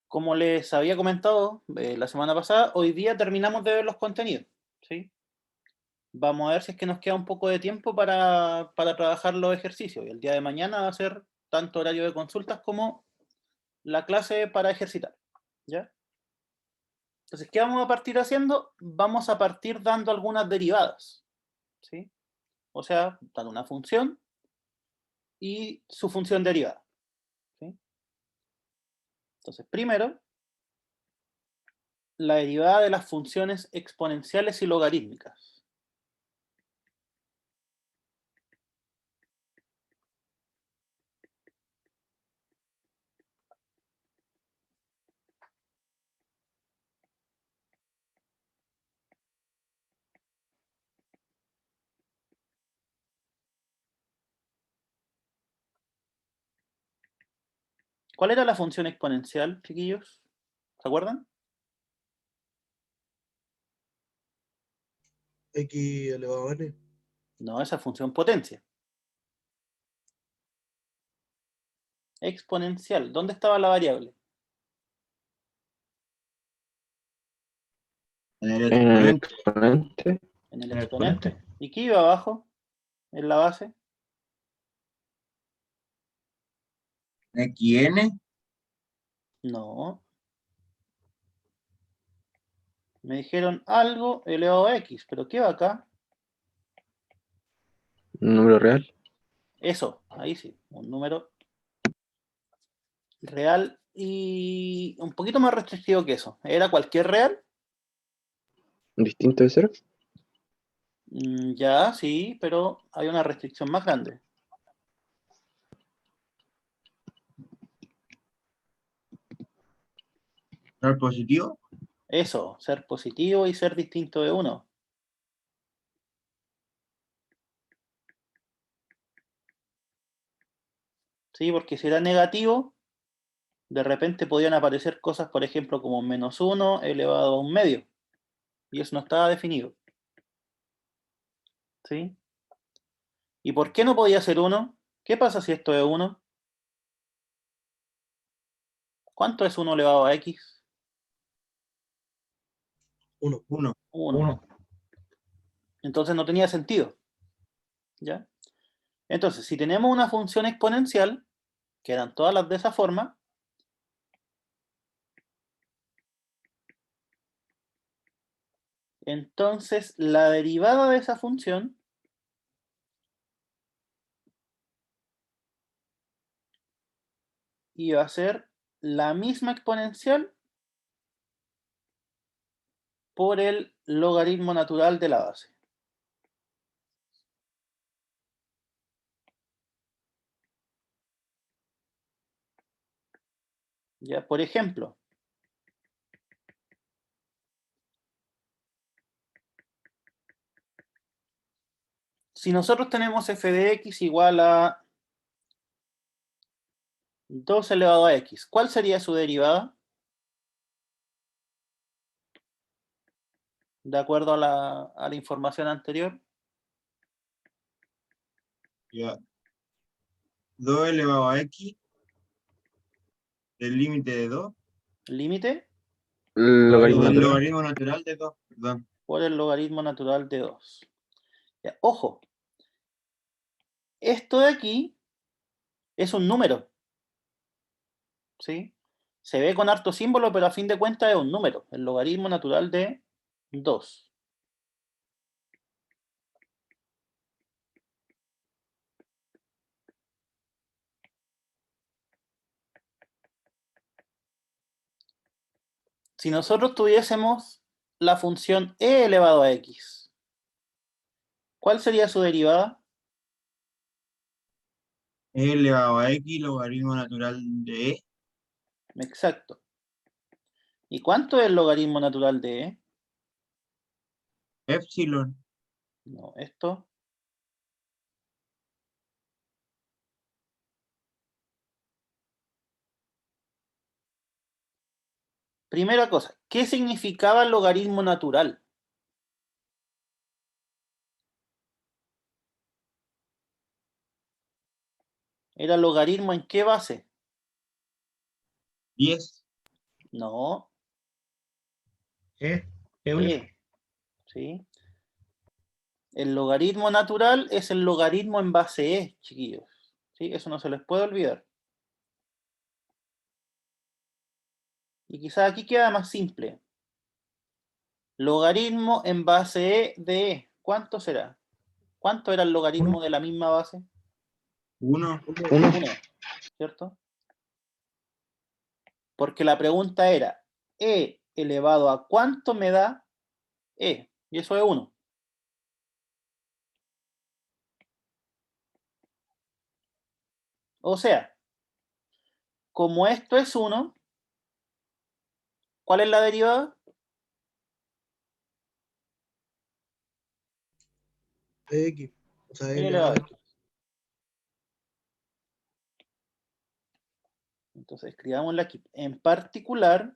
Como les había comentado la semana pasada, hoy día terminamos de ver los contenidos, ¿sí? Vamos a ver si es que nos queda un poco de tiempo para trabajar los ejercicios. Y el día de mañana va a ser tanto horario de consultas como la clase para ejercitar, ¿ya? Entonces, ¿qué vamos a partir haciendo? Vamos a partir dando algunas derivadas, ¿sí? O sea, dando una función y su función derivada, ¿sí? Entonces, primero, la derivada de las funciones exponenciales y logarítmicas. ¿Cuál era la función exponencial, chiquillos? ¿Se acuerdan? X elevado a n. No, esa función potencia. Exponencial. ¿Dónde estaba la variable? En el En el exponente. exponente. En el ¿En el exponente. exponente? ¿Y qué iba abajo? En la base. XN. No. Me dijeron algo elevado a x, pero ¿qué va acá? Un número real. Eso, ahí sí, un número real y un poquito más restringido que eso. ¿Era cualquier real? Distinto de cero. Ya, sí, pero hay una restricción más grande. ¿Real positivo? Eso, ser positivo y ser distinto de 1. ¿Sí? Porque si era negativo, de repente podían aparecer cosas, por ejemplo, como -1 elevado a un medio. Y eso no estaba definido. ¿Sí? ¿Y por qué no podía ser 1? ¿Qué pasa si esto es 1? ¿Cuánto es 1 elevado a x? 1. 1. 1. Entonces no tenía sentido. ¿Ya? Entonces, si tenemos una función exponencial, que eran todas las de esa forma, entonces la derivada de esa función iba a ser la misma exponencial por el logaritmo natural de la base. Ya, por ejemplo, si nosotros tenemos f de x igual a 2 elevado a x, ¿cuál sería su derivada? De acuerdo a la información anterior. Ya. 2 elevado a X. El límite de 2. Límite Logaritmo El natural. logaritmo natural de 2. Perdón. por el logaritmo natural de 2. Ya, ojo, esto de aquí es un número, ¿sí? Se ve con harto símbolo, pero a fin de cuentas es un número, el logaritmo natural de 2. Si nosotros tuviésemos la función e elevado a x, ¿cuál sería su derivada? E elevado a X, logaritmo natural de E. Exacto. ¿Y cuánto es el logaritmo natural de e? Epsilon. No, esto. Primera cosa, ¿qué significaba el logaritmo natural? ¿Era logaritmo en qué base? 10. No, Euler. ¿sí? El logaritmo natural es el logaritmo en base E, chiquillos. ¿Sí? Eso no se les puede olvidar. Y quizás aquí queda más simple. Logaritmo en base E de E. ¿Cuánto será? ¿Cuánto era el logaritmo de la misma base? 1. 1. 1, ¿cierto? Porque la pregunta era, E elevado a ¿cuánto me da E? Y eso es 1. O sea, como esto es 1, ¿cuál es la derivada? X. O sea, E L elevado a a X. Entonces escribámosla aquí. En particular,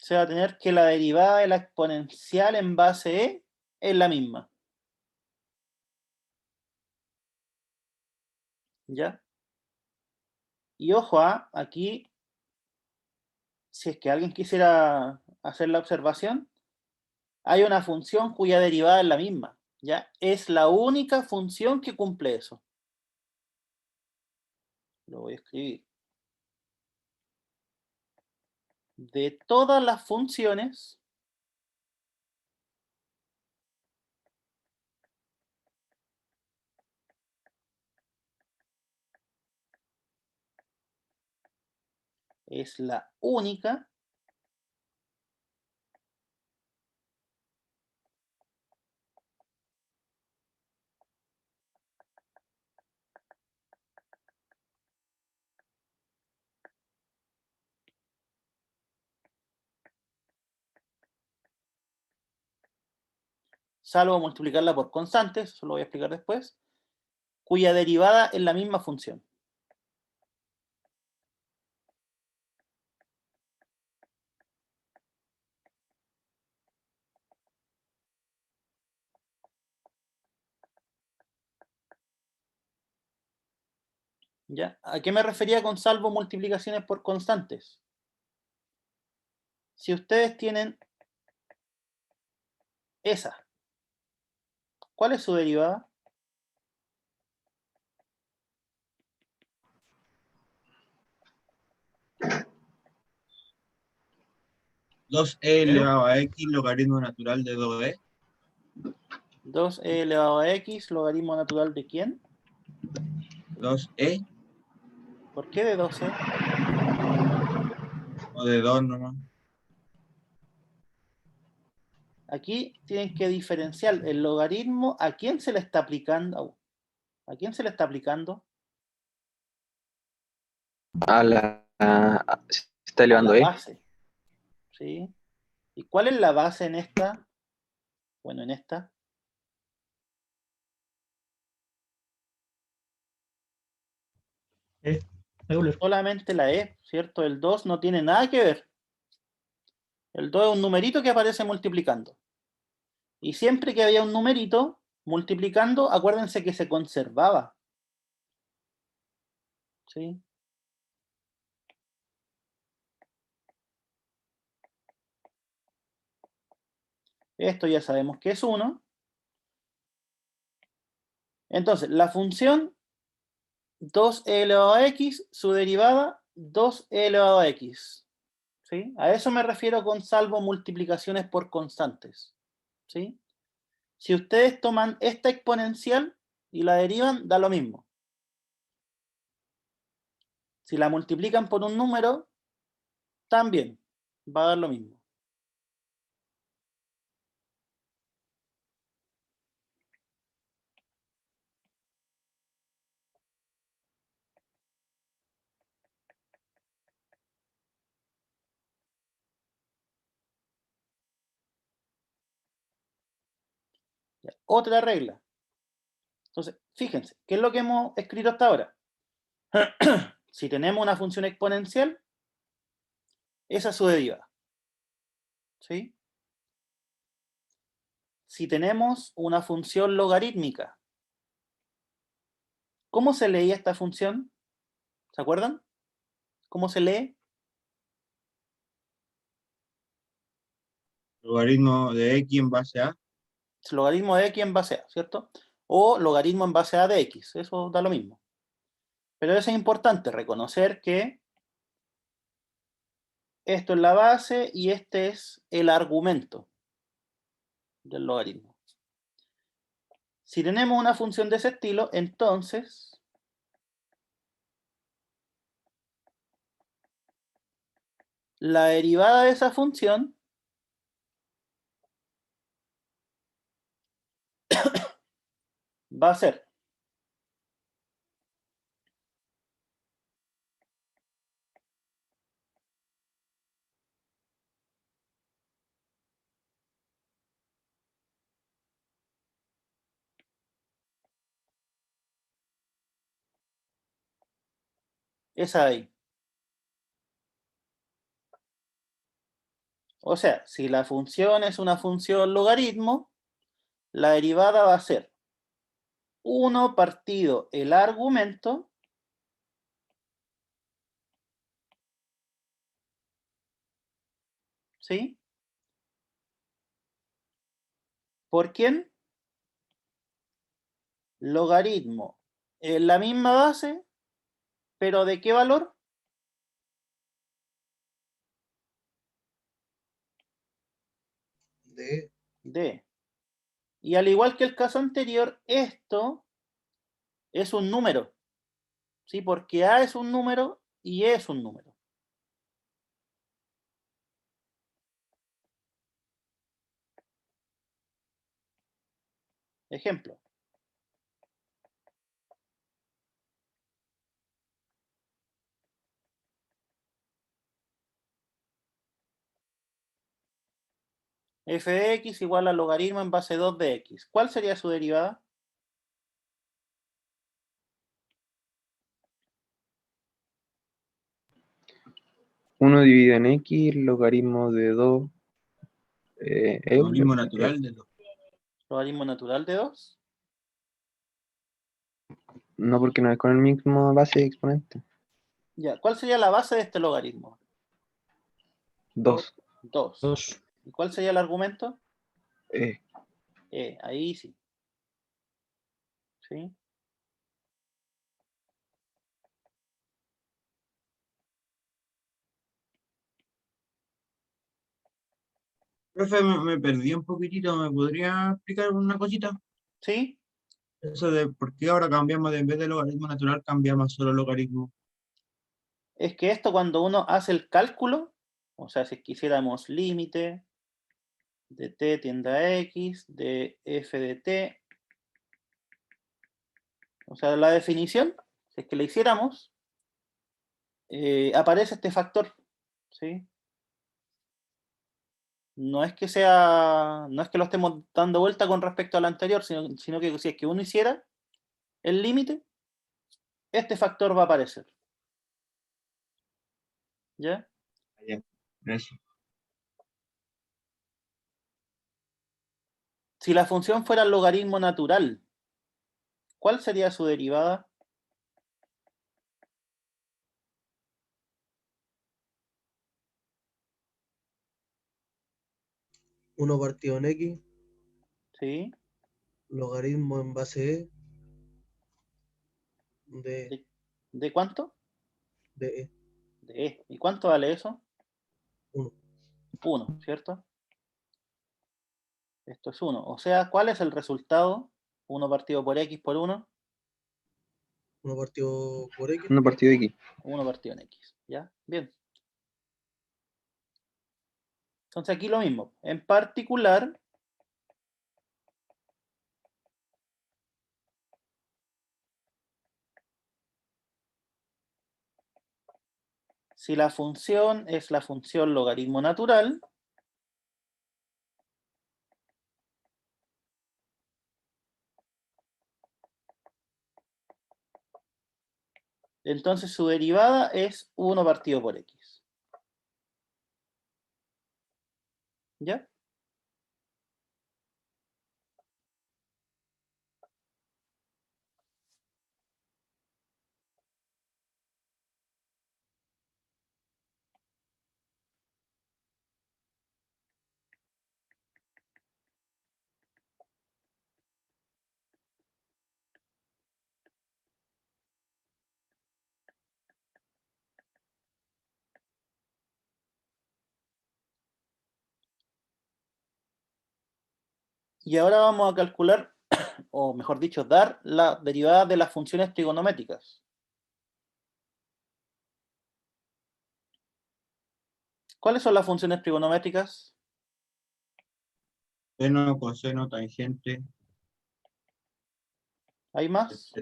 se va a tener que la derivada de la exponencial en base E es la misma. ¿Ya? Y ojo, aquí, si es que alguien quisiera hacer la observación, hay una función cuya derivada es la misma. ¿Ya? Es la única función que cumple eso. Lo voy a escribir. De todas las funciones, es la única salvo multiplicarla por constantes, eso lo voy a explicar después, cuya derivada es la misma función. ¿Ya? ¿A qué me refería con salvo multiplicaciones por constantes? Si ustedes tienen esa, ¿cuál es su derivada? 2e elevado a x, logaritmo natural de 2e. 2e elevado a x, logaritmo natural de ¿quién? 2e ¿Por qué de 12? o de 2 nomás. Aquí tienen que diferenciar el logaritmo a quién se le está aplicando. ¿A quién se le está aplicando? Se está A la elevando, ¿eh? base. ¿Sí? ¿Y cuál es la base en esta? Bueno, en esta. Euler. Solamente la E, ¿cierto? El 2 no tiene nada que ver. El 2 es un numerito que aparece multiplicando. Y siempre que había un numerito multiplicando, acuérdense que se conservaba. ¿Sí? Esto ya sabemos que es 1. Entonces, la función 2e elevado a x, su derivada 2e elevado a x. ¿Sí? A eso me refiero con salvo multiplicaciones por constantes. ¿Sí? Si ustedes toman esta exponencial y la derivan, da lo mismo. Si la multiplican por un número, también va a dar lo mismo. Ya, otra regla. Entonces, fíjense, ¿qué es lo que hemos escrito hasta ahora? Si tenemos una función exponencial, esa es su derivada. ¿Sí? Si tenemos una función logarítmica, ¿cómo se leía esta función? ¿Se acuerdan? ¿Cómo se lee? Logaritmo de x en base a. Es logaritmo de x en base a, ¿cierto? O logaritmo en base a de x, eso da lo mismo. Pero eso es importante, reconocer que esto es la base y este es el argumento del logaritmo. Si tenemos una función de ese estilo, entonces la derivada de esa función va a ser esa de ahí. O sea, si la función es una función logaritmo, la derivada va a ser 1 partido el argumento ¿sí? ¿Por quién? Logaritmo en la misma base, pero ¿de qué valor? De. Y al igual que el caso anterior, esto es un número, ¿sí? Porque A es un número y E es un número. Ejemplo. F de x igual al logaritmo en base 2 de x. ¿Cuál sería su derivada? Uno dividido en x, logaritmo de 2. Logaritmo natural de 2. Logaritmo natural de 2. No, porque no es con el mismo base de exponente. Ya, ¿cuál sería la base de este logaritmo? 2. 2. 2. ¿Y cuál sería el argumento? Ahí sí. ¿Sí? Profe, me perdí un poquitito, ¿me podría explicar una cosita? ¿Sí? Eso de por qué ahora cambiamos en vez de logaritmo natural, cambiamos solo logaritmo. Es que esto cuando uno hace el cálculo, o sea, si quisiéramos límite de t tiende a x, de f de t, o sea, la definición, si es que la hiciéramos, aparece este factor, ¿sí? No es que sea, no es que lo estemos dando vuelta con respecto al anterior, sino que si es que uno hiciera el límite, este factor va a aparecer. ¿Ya? Ya, eso. Si la función fuera el logaritmo natural, ¿cuál sería su derivada? Uno partido en X, ¿Sí? logaritmo en base ¿De, de cuánto? de E, De E. ¿Y cuánto vale eso? 1. 1, ¿cierto? Esto es 1. O sea, ¿cuál es el resultado? 1 partido por X por 1. 1 partido por X, 1 partido de x. 1 partido en X. ¿Ya? Bien. Entonces aquí lo mismo. En particular, si la función es la función logaritmo natural, Entonces su derivada es 1 partido por x. ¿Ya? Y ahora vamos a calcular, o mejor dicho, dar la derivada de las funciones trigonométricas. ¿Cuáles son las funciones trigonométricas? Seno, coseno, tangente. ¿Hay más?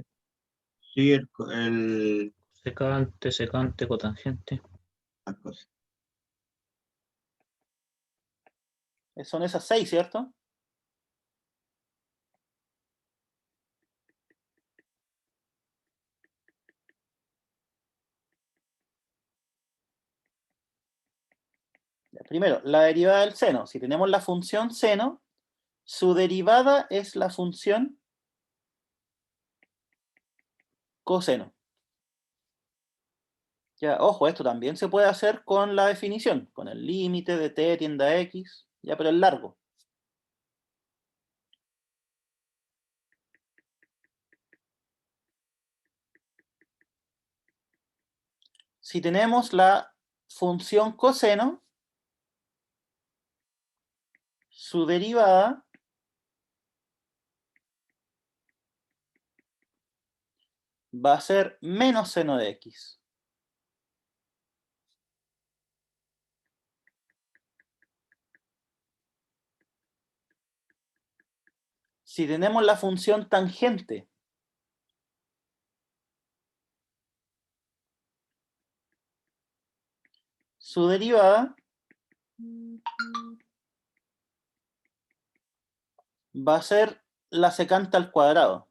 Sí, el Secante, secante, cotangente. las cosas. Son esas 6, ¿cierto? Primero, la derivada del seno. Si tenemos la función seno, su derivada es la función coseno. Ya, ojo, esto también se puede hacer con la definición, con el límite de t tiende a x, ya, pero es largo. Si tenemos la función coseno, su derivada va a ser menos seno de x. Si tenemos la función tangente, su derivada va a ser la secante al cuadrado,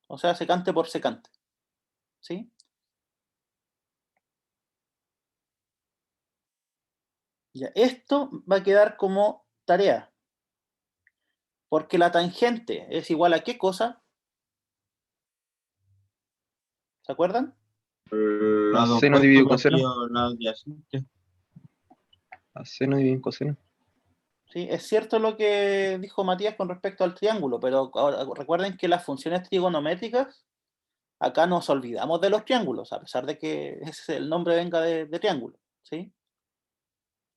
o sea, secante por secante. ¿Sí? Ya, esto va a quedar como tarea. Porque la tangente es igual a ¿qué cosa? ¿Se acuerdan? Lado Seno opuesto dividido coseno. partido lado adyacente. A seno dividido en coseno. Sí, es cierto lo que dijo Matías con respecto al triángulo, pero ahora recuerden que las funciones trigonométricas, acá nos olvidamos de los triángulos, a pesar de que el nombre venga de triángulo. ¿Sí?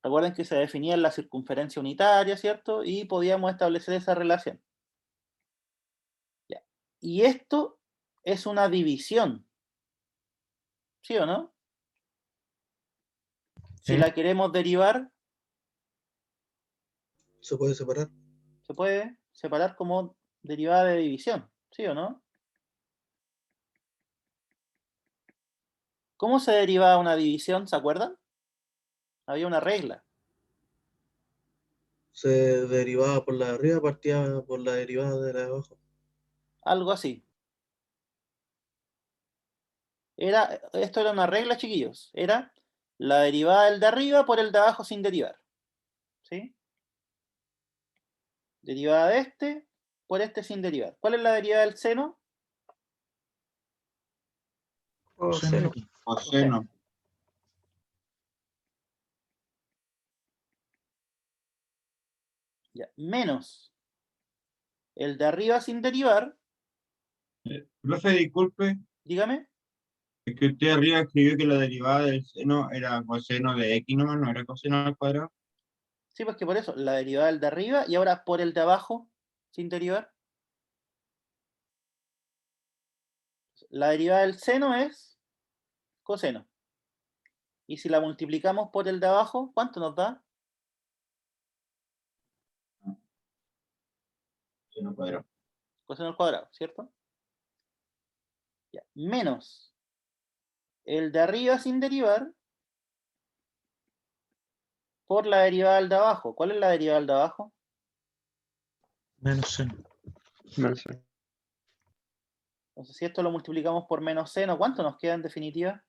Recuerden que se definía la circunferencia unitaria, ¿cierto? Y podíamos establecer esa relación. Ya. Y esto es una división. ¿Sí o no? Si Sí. la queremos derivar, ¿Se puede separar? se puede separar como derivada de división. ¿Sí o no? ¿Cómo se derivaba una división? ¿Se acuerdan? Había una regla. Se derivaba por la de arriba, partía por la derivada de la de abajo. Algo así. Esto era una regla, chiquillos. Era la derivada del de arriba por el de abajo sin derivar. ¿Sí? Derivada de este por este sin derivar. ¿Cuál es la derivada del seno? Coseno. Coseno. Ya. Menos el de arriba sin derivar. Profe, disculpe, Dígame. es que usted arriba escribió que la derivada del seno era coseno de x nomás, no era coseno al cuadrado. Sí, pues que por eso, la derivada del de arriba y ahora por el de abajo sin derivar. La derivada del seno es coseno. Y si la multiplicamos por el de abajo, ¿cuánto nos da? Seno al cuadrado. Coseno al cuadrado, ¿cierto? Ya. Menos el de arriba sin derivar por la derivada del de abajo. ¿Cuál es la derivada del de abajo? Menos seno. Menos seno. Entonces, si esto lo multiplicamos por menos seno, ¿cuánto nos queda en definitiva?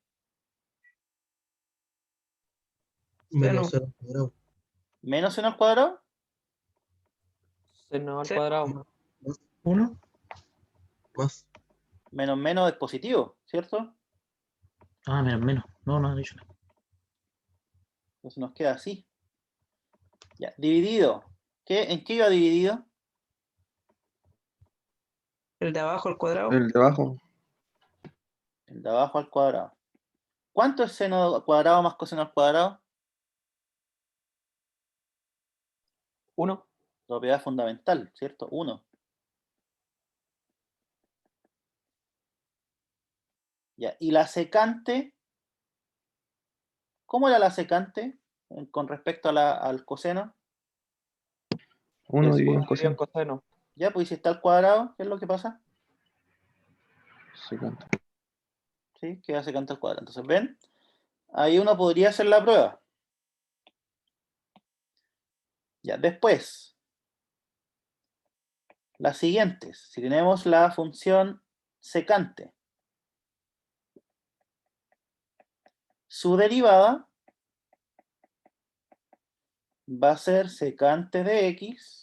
Menos cero al cuadrado. ¿Menos seno al cuadrado? Seno al Sí. cuadrado. Más, 1. más. Menos menos es positivo, ¿cierto? Ah, menos. No, no he dicho nada. Entonces nos queda así. Ya, dividido. ¿En qué iba dividido? El de abajo al cuadrado. El de abajo, El de abajo al cuadrado. ¿Cuánto es seno al cuadrado más coseno al cuadrado? 1. Propiedad fundamental, ¿cierto? 1. Ya, y la secante, ¿cómo era la secante con respecto al coseno? 1 dividido en Uno dividido en coseno. coseno. Ya, pues si está al cuadrado, ¿qué es lo que pasa? Secante. ¿Sí? Queda secante al cuadrado. Entonces, ¿ven? Ahí uno podría hacer la prueba. Ya, después, las siguientes. Si tenemos la función secante, su derivada va a ser secante de x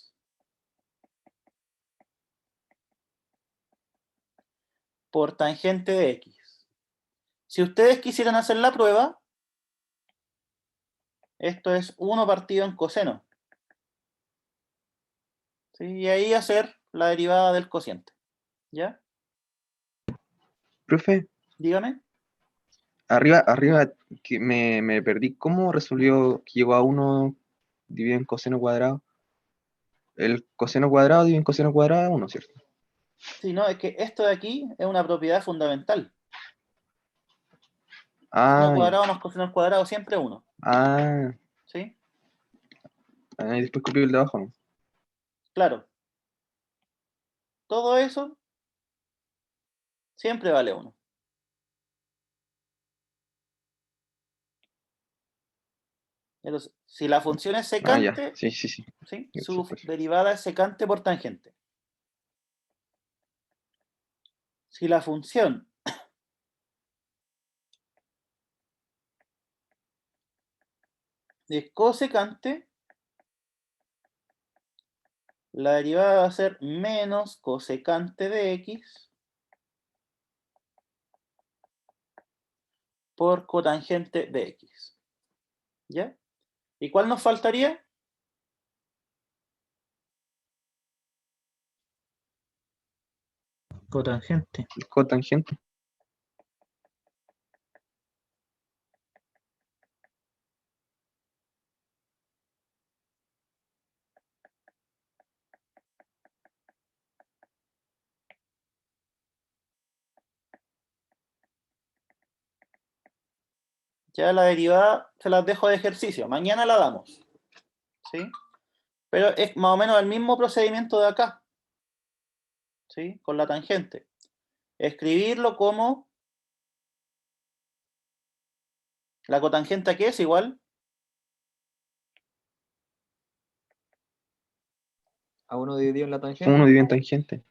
por tangente de x. Si ustedes quisieran hacer la prueba, esto es 1 partido en coseno. ¿Sí? Y ahí hacer la derivada del cociente. ¿Ya? Profe, Dígame. arriba que me perdí. ¿Cómo resolvió que llegó a 1 dividido en coseno cuadrado? El coseno cuadrado dividido en coseno cuadrado es 1, ¿cierto? Sí, no, es que esto de aquí es una propiedad fundamental. Seno Ah, al ya. cuadrado más coseno al cuadrado siempre 1. Ah, ¿Sí? y después copió el de abajo, ¿no? Claro. Todo eso siempre vale 1. Entonces, si la función es Ah, ya. secante, Sí. ¿sí? Eso Su pues. derivada es secante por tangente. Si la función es cosecante, la derivada va a ser menos cosecante de x por cotangente de x. ¿Ya? ¿Y cuál nos faltaría? Cotangente. El cotangente. Ya la derivada se las dejo de ejercicio. Mañana la damos. ¿Sí? Pero es más o menos el mismo procedimiento de acá. ¿Sí? Con la tangente. Escribirlo como la cotangente que es igual A 1 dividido en la tangente. 1 dividido en tangente.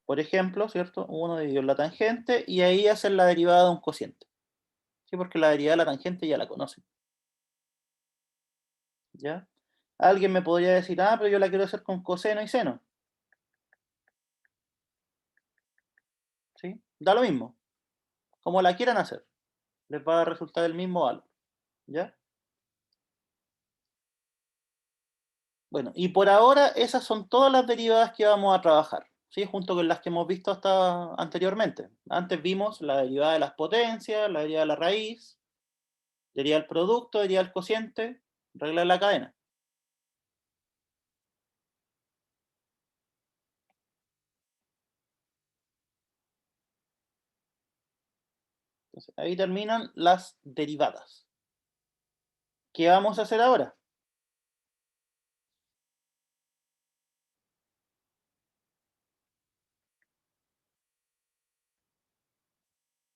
por ejemplo, ¿cierto? 1 dividido en la tangente y ahí hacer la derivada de un cociente. ¿Sí? Porque la derivada de la tangente ya la conocen. ¿Ya? Alguien me podría decir, ah, pero yo la quiero hacer con coseno y seno. ¿Sí? Da lo mismo. Como la quieran hacer. Les va a resultar el mismo valor. ¿Ya? Bueno, y por ahora esas son todas las derivadas que vamos a trabajar. ¿Sí? Junto con las que hemos visto hasta anteriormente. Antes vimos la derivada de las potencias, la derivada de la raíz, derivada del producto, derivada del cociente, regla de la cadena. Entonces, ahí terminan las derivadas. ¿Qué vamos a hacer ahora?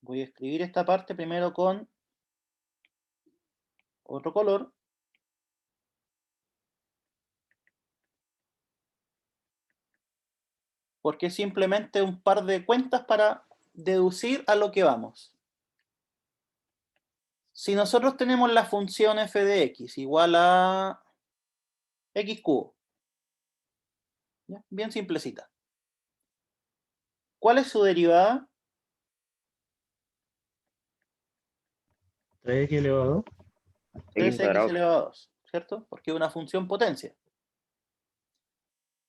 Voy a escribir esta parte primero con otro color. porque es simplemente un par de cuentas para deducir a lo que vamos. Si nosotros tenemos la función f de x igual a x cubo, ¿ya? Bien simplecita. ¿Cuál es su derivada? 3x elevado a 2. X 3x cuadrado. elevado a 2, ¿cierto? Porque es una función potencia.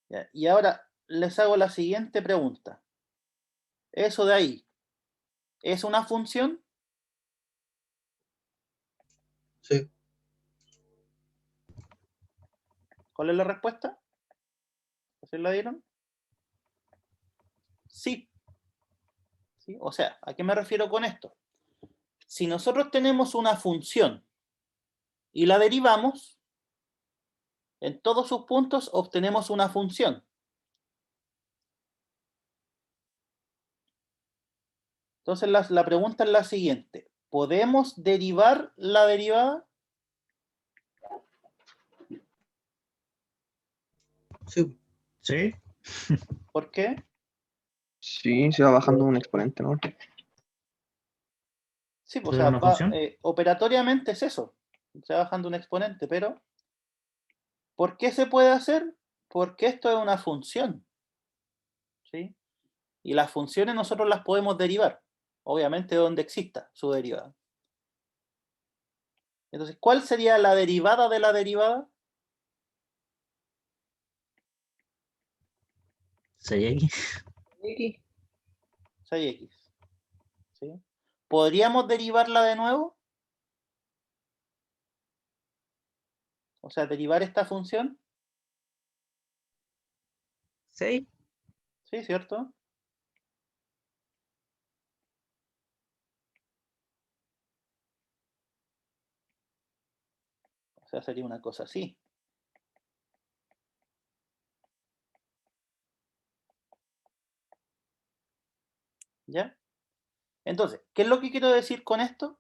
¿Ya? Y ahora les hago la siguiente pregunta. Eso de ahí, ¿es una función? Sí, ¿Cuál es la respuesta? ¿Sí la dieron? Sí. ¿Sí? O sea, ¿a qué me refiero con esto? Si nosotros tenemos una función y la derivamos, en todos sus puntos obtenemos una función. Entonces la pregunta es la siguiente. ¿Podemos derivar la derivada? sí. ¿Sí? ¿Por qué? Sí, se va bajando un exponente, ¿no? Sí, pues, o ¿Eso es sea, una función? operatoriamente es eso. Se va bajando un exponente, pero ¿por qué se puede hacer? Porque esto es una función, ¿sí? Y las funciones nosotros las podemos derivar, obviamente donde exista su derivada. Entonces, ¿cuál sería la derivada de la derivada? 6x. 6x. ¿Sí? ¿Podríamos derivarla de nuevo? O sea, derivar esta función. 6. ¿Sí? ¿Cierto? O sea, sería una cosa así. ¿Ya? Entonces, ¿qué es lo que quiero decir con esto?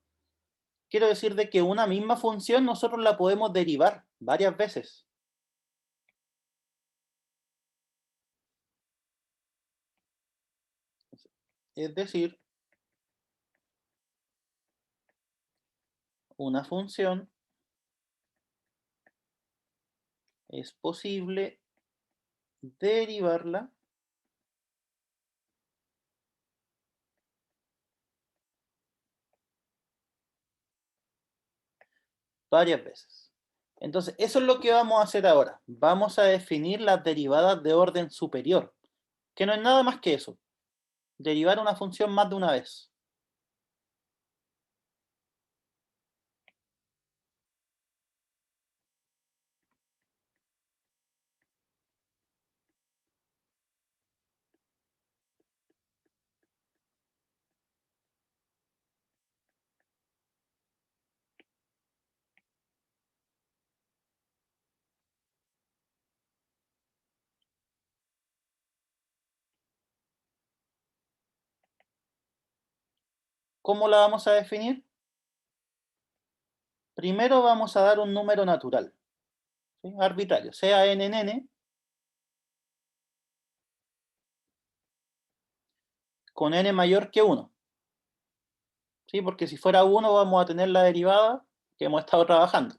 Quiero decir de que una misma función nosotros la podemos derivar varias veces. Es decir, una función es posible derivarla varias veces. Entonces, eso es lo que vamos a hacer ahora. Vamos a definir las derivadas de orden superior, que no es nada más que eso. Derivar una función más de una vez. ¿Cómo la vamos a definir? Primero vamos a dar un número natural, ¿sí? Arbitrario, sea n en n, con n mayor que 1. ¿Sí? Porque si fuera 1 vamos a tener la derivada que hemos estado trabajando.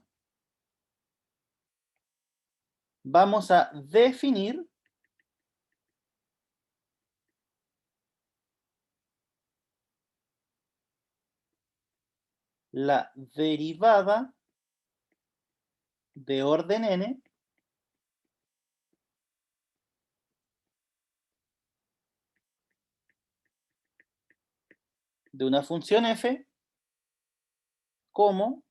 Vamos a definir la derivada de orden n de una función f como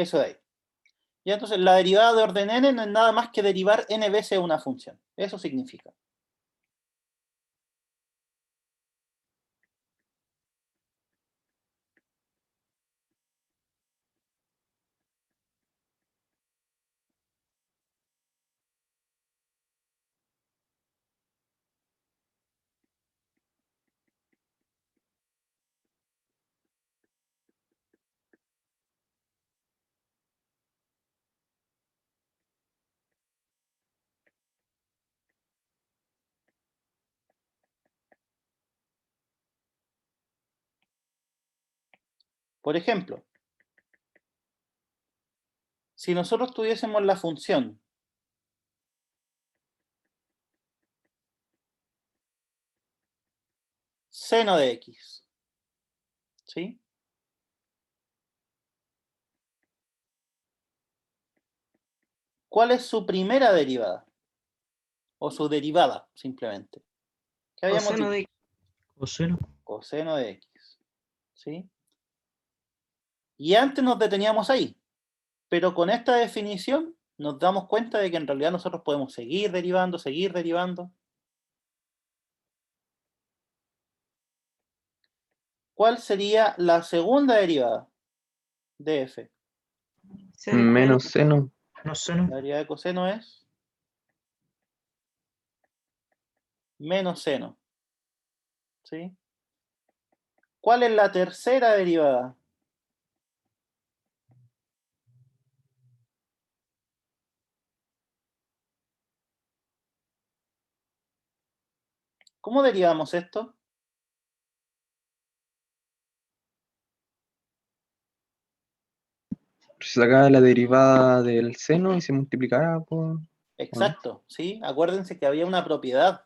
eso de ahí. Y entonces la derivada de orden n no es nada más que derivar n veces una función. Eso significa. Por ejemplo, si nosotros tuviésemos la función seno de x, ¿sí? ¿Cuál es su primera derivada? O su derivada, simplemente. ¿Qué habíamos Coseno dicho? de coseno. Coseno de x, ¿sí? Y antes nos deteníamos ahí, pero con esta definición nos damos cuenta de que en realidad nosotros podemos seguir derivando, seguir derivando. ¿Cuál sería la segunda derivada de f? Seno. Menos seno. Menos seno. La derivada de coseno es menos seno, ¿sí? ¿Cuál es la tercera derivada? ¿Cómo derivamos esto? Se saca la derivada del seno y se multiplicará por Exacto, ¿sí? Acuérdense que había una propiedad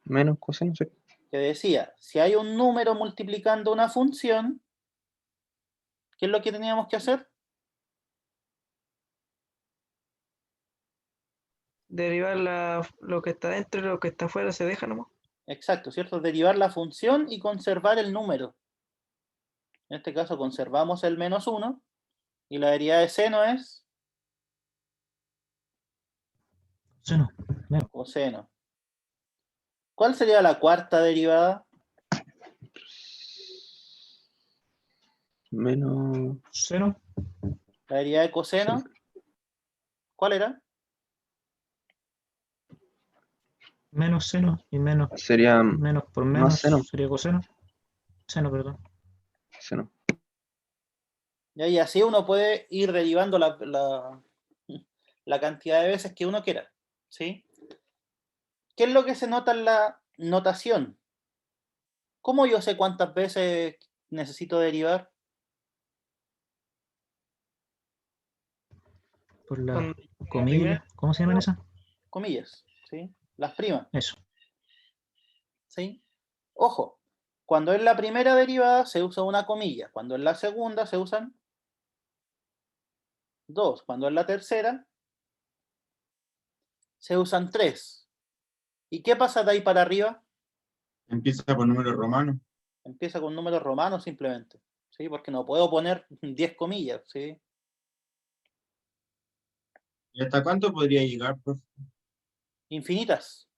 menos coseno. Sí. que decía, si hay un número multiplicando una función, ¿qué es lo que teníamos que hacer? Derivar lo que está dentro y lo que está afuera se deja nomás. Exacto, ¿cierto? Derivar la función y conservar el número. En este caso conservamos el menos 1 y la derivada de seno es Seno. coseno. ¿Cuál sería la cuarta derivada? Menos Seno. La derivada de coseno. ¿Cuál era? Menos seno y menos. sería Menos por más menos seno. sería coseno. Seno, perdón. Seno. Y así uno puede ir derivando la cantidad de veces que uno quiera, ¿sí? ¿Qué es lo que se nota en la notación? ¿Cómo yo sé cuántas veces necesito derivar? Por la Con comilla. primera. ¿Cómo se llaman esas? Comillas, ¿sí? Las primas, Eso. ¿sí? Ojo, cuando es la primera derivada se usa una comilla, cuando es la segunda se usan dos, cuando es la tercera se usan tres. ¿Y qué pasa de ahí para arriba? Empieza por número romano. Empieza con números romanos simplemente, ¿sí? Porque no puedo poner 10 comillas, ¿sí? ¿Y hasta cuánto podría llegar, profe? Infinitas.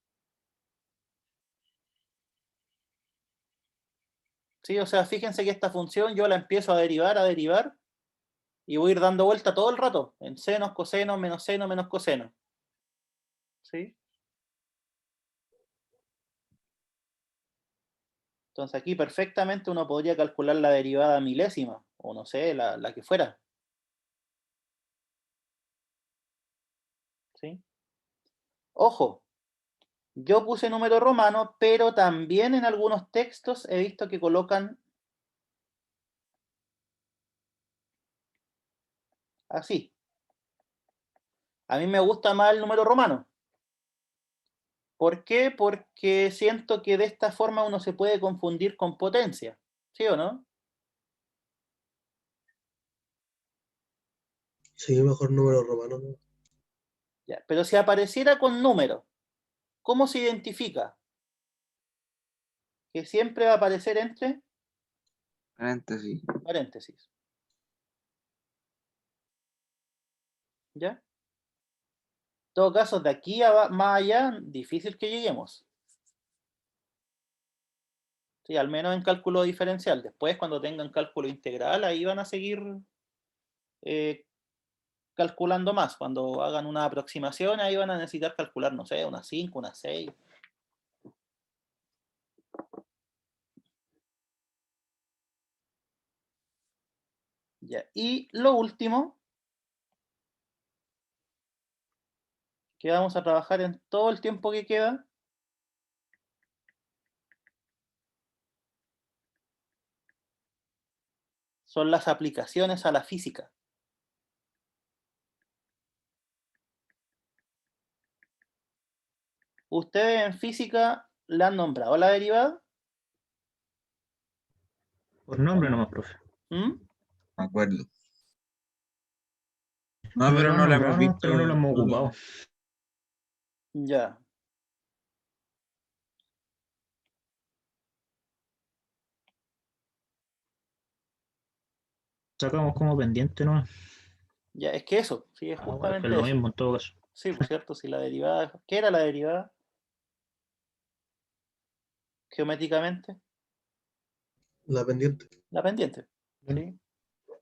¿Sí? O sea, fíjense que esta función yo la empiezo a derivar, y voy a ir dando vuelta todo el rato, en senos, cosenos, menos coseno. ¿Sí? Entonces aquí perfectamente uno podría calcular la derivada milésima, o no sé, la que fuera. ¿Sí? Ojo, yo puse número romano, pero también en algunos textos he visto que colocan así. A mí me gusta más el número romano. ¿Por qué? Porque siento que de esta forma uno se puede confundir con potencia. ¿Sí o no? Sí, mejor número romano, ¿no? Ya. Pero si apareciera con número, ¿cómo se identifica? Que siempre va a aparecer entre Paréntesis. paréntesis. ¿Ya? En todo caso, de aquí a más allá, difícil que lleguemos. Sí, al menos en cálculo diferencial. Después, cuando tengan cálculo integral, ahí van a seguir calculando más. Cuando hagan una aproximación, ahí van a necesitar calcular, no sé, unas 5, unas 6. Ya. Y lo último, que vamos a trabajar en todo el tiempo que queda, son las aplicaciones a la física. ¿Ustedes en física le han nombrado la derivada? Por nombre nomás, profe. ¿Mm? Me acuerdo. No, pero no la hemos visto. Pero no lo hemos ocupado. Ya. Sacamos como pendiente nomás. Ya, es que eso, sí, es Bueno, justamente es lo eso. mismo en todo caso. Sí, por cierto, si la derivada. ¿Qué era la derivada? Geométricamente, La pendiente. la pendiente. ¿Sí?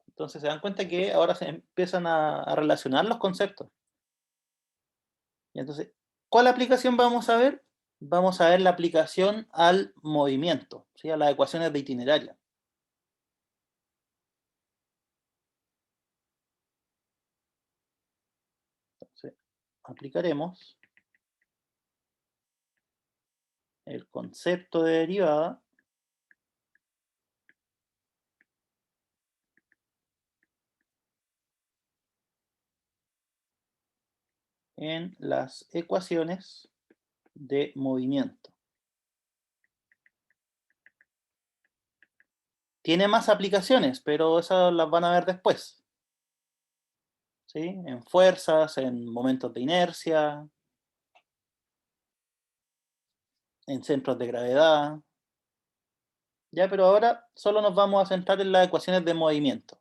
Entonces se dan cuenta que ahora se empiezan a relacionar los conceptos. Y entonces, ¿cuál aplicación vamos a ver? Vamos a ver la aplicación al movimiento, ¿sí? A las ecuaciones de itinerario. Entonces, aplicaremos el concepto de derivada en las ecuaciones de movimiento. Tiene más aplicaciones, pero esas las van a ver después. ¿Sí? En fuerzas, en momentos de inercia, en centros de gravedad. Ya, pero ahora solo nos vamos a centrar en las ecuaciones de movimiento.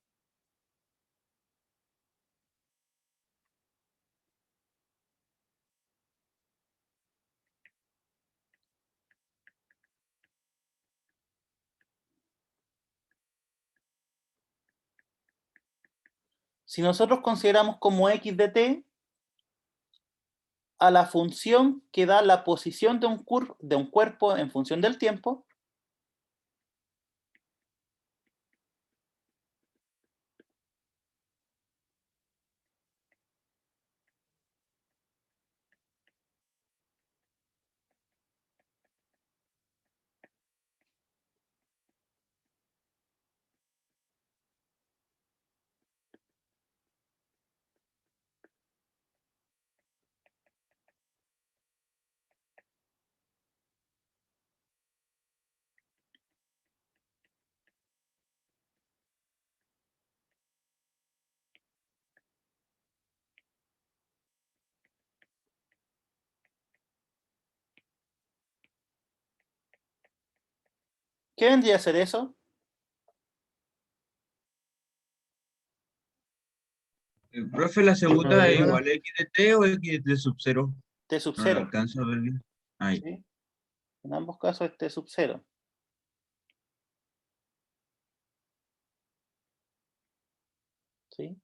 Si nosotros consideramos como x de t a la función que da la posición de un cuerpo en función del tiempo, ¿qué vendría a ser eso? Profe, la segunda es derivada. igual a x de t o x de t sub 0. T sub No la 0. alcanzo a ver bien. Ahí. ¿Sí? En ambos casos es T sub 0. ¿Sí?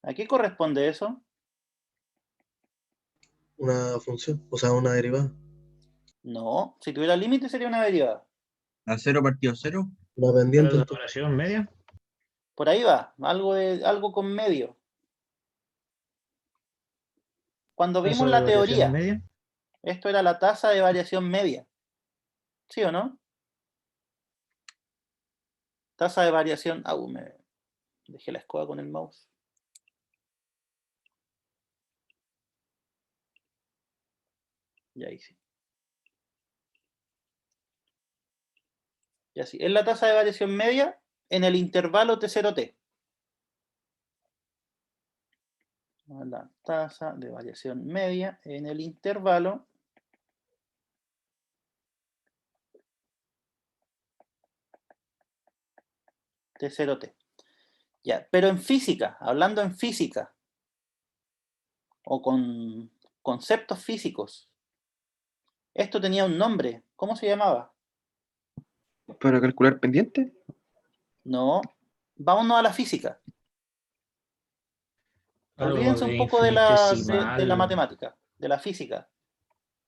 ¿A qué corresponde eso? Una función, o sea, una derivada. No, si tuviera límite sería una derivada. ¿A 0 partido 0? Una Pero pendiente, de entonces. duración media. Por ahí va, algo con medio. Cuando vimos Eso de la variación teoría, media. esto era la tasa de variación media. ¿Sí o no? Tasa de variación. Me dejé la escoba con el mouse. Y ahí sí. Y así. Es la tasa de variación media en el intervalo T0T. La tasa de variación media en el intervalo T0T. Ya, pero en física, hablando en física, o con conceptos físicos, esto tenía un nombre. ¿Cómo se llamaba? ¿Para calcular pendiente? No. Vámonos a la física. Algo Olvídense de un poco de la infinitesimal. matemática, de la física.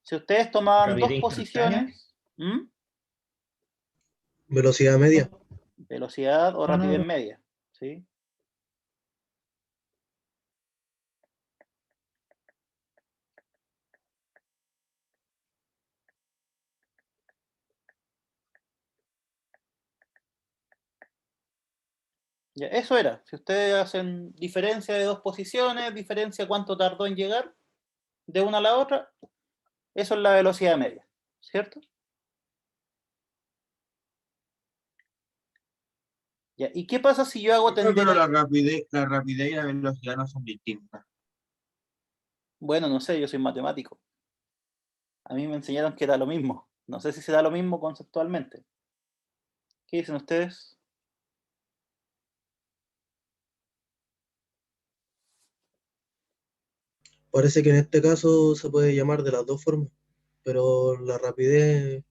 Si ustedes tomaban dos Rapidez instantánea. posiciones, ¿m? Velocidad media. Velocidad o No, rapidez no, media, ¿sí? Ya, eso era. Si ustedes hacen diferencia de dos posiciones, diferencia cuánto tardó en llegar de una a la otra, eso es la velocidad media, ¿cierto? Ya, ¿y qué pasa si yo hago Pero tender? la rapidez y la velocidad no son distintas. Bueno, no sé, yo soy matemático. A mí me enseñaron que era lo mismo. No sé si será lo mismo conceptualmente. ¿Qué dicen ustedes? Parece que en este caso se puede llamar de las dos formas, pero la rapidez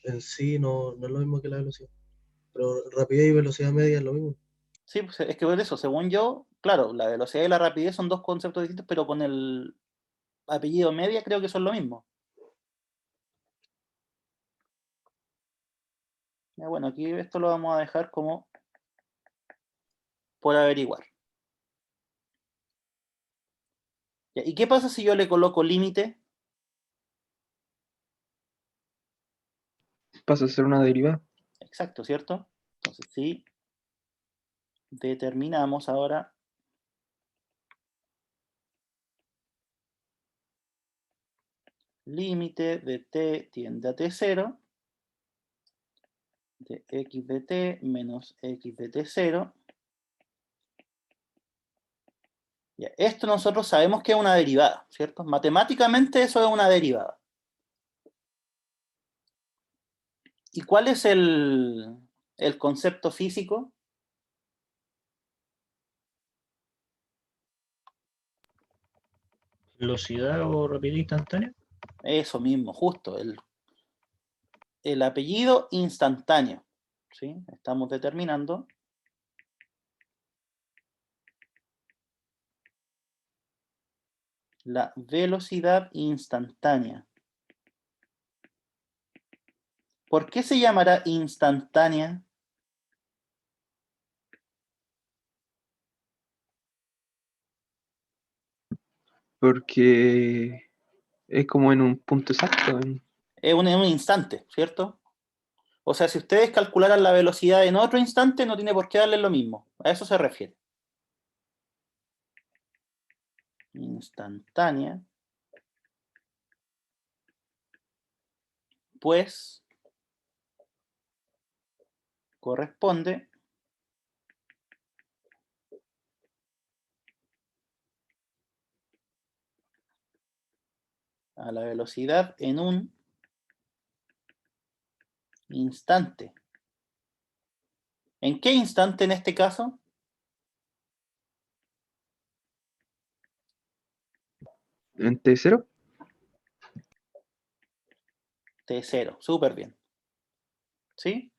en sí no es lo mismo que la velocidad. Pero rapidez y velocidad media es lo mismo. Sí, pues es que por eso, según yo, claro, la velocidad y la rapidez son dos conceptos distintos, pero con el apellido media creo que son lo mismo. Ya, bueno, aquí esto lo vamos a dejar como por averiguar. Ya, ¿y qué pasa si yo le coloco límite? Pasa a ser una derivada. Exacto, ¿cierto? Entonces, sí, determinamos ahora límite de t tiende a t0 de x de t menos x de t0. Ya, esto nosotros sabemos que es una derivada, ¿cierto? Matemáticamente eso es una derivada. ¿Y cuál es el concepto físico? Velocidad o rapidez instantánea. Eso mismo, justo, el apellido instantáneo, ¿sí? Estamos determinando la velocidad instantánea. ¿Por qué se llamará instantánea? Porque es como en un punto exacto. Es un instante, ¿cierto? O sea, si ustedes calcularan la velocidad en otro instante, no tiene por qué darle lo mismo. A eso se refiere. Instantánea. Pues corresponde a la velocidad en un instante. ¿En qué instante en este caso? En T0, T0. Súper bien. ¿Sí?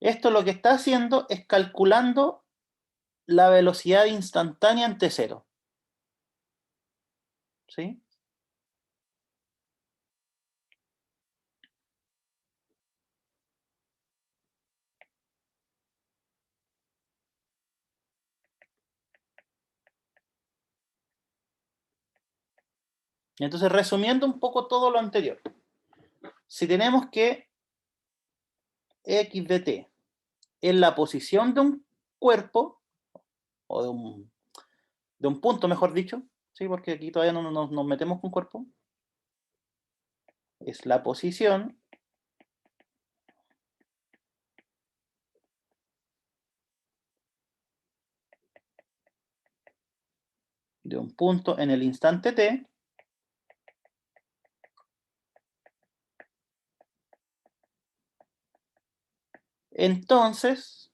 Esto lo que está haciendo es calculando la velocidad instantánea en T0. ¿Sí? Entonces, resumiendo un poco todo lo anterior. Si tenemos que x de t es la posición de un cuerpo, o de un punto, mejor dicho, ¿sí? Porque aquí todavía no nos metemos con cuerpo, es la posición de un punto en el instante t, entonces,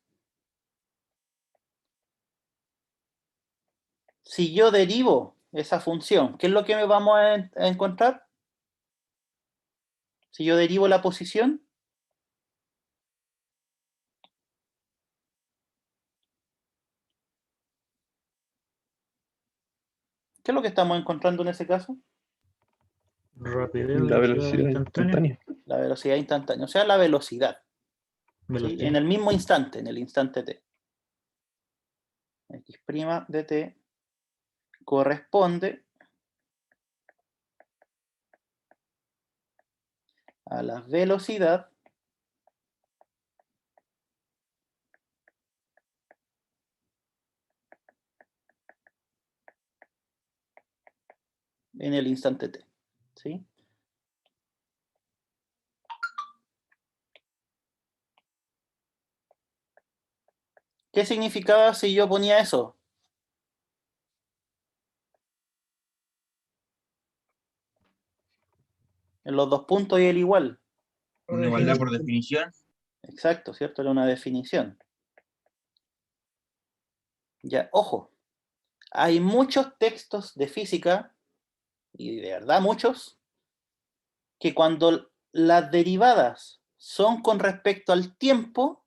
si yo derivo esa función, ¿qué es lo que vamos a encontrar? Si yo derivo la posición, ¿qué es lo que estamos encontrando en ese caso? Rapidez, la velocidad velocidad instantánea. instantánea. La velocidad instantánea, o sea, la velocidad, ¿sí? Velocidad. En el mismo instante, en el instante t. X' de t corresponde a la velocidad en el instante t. ¿Sí? ¿Qué significaba si yo ponía eso? En los 2 puntos y el igual. Una igualdad por definición. Exacto, ¿cierto? Era una definición. Ya, ojo. Hay muchos textos de física, y de verdad muchos, que cuando las derivadas son con respecto al tiempo,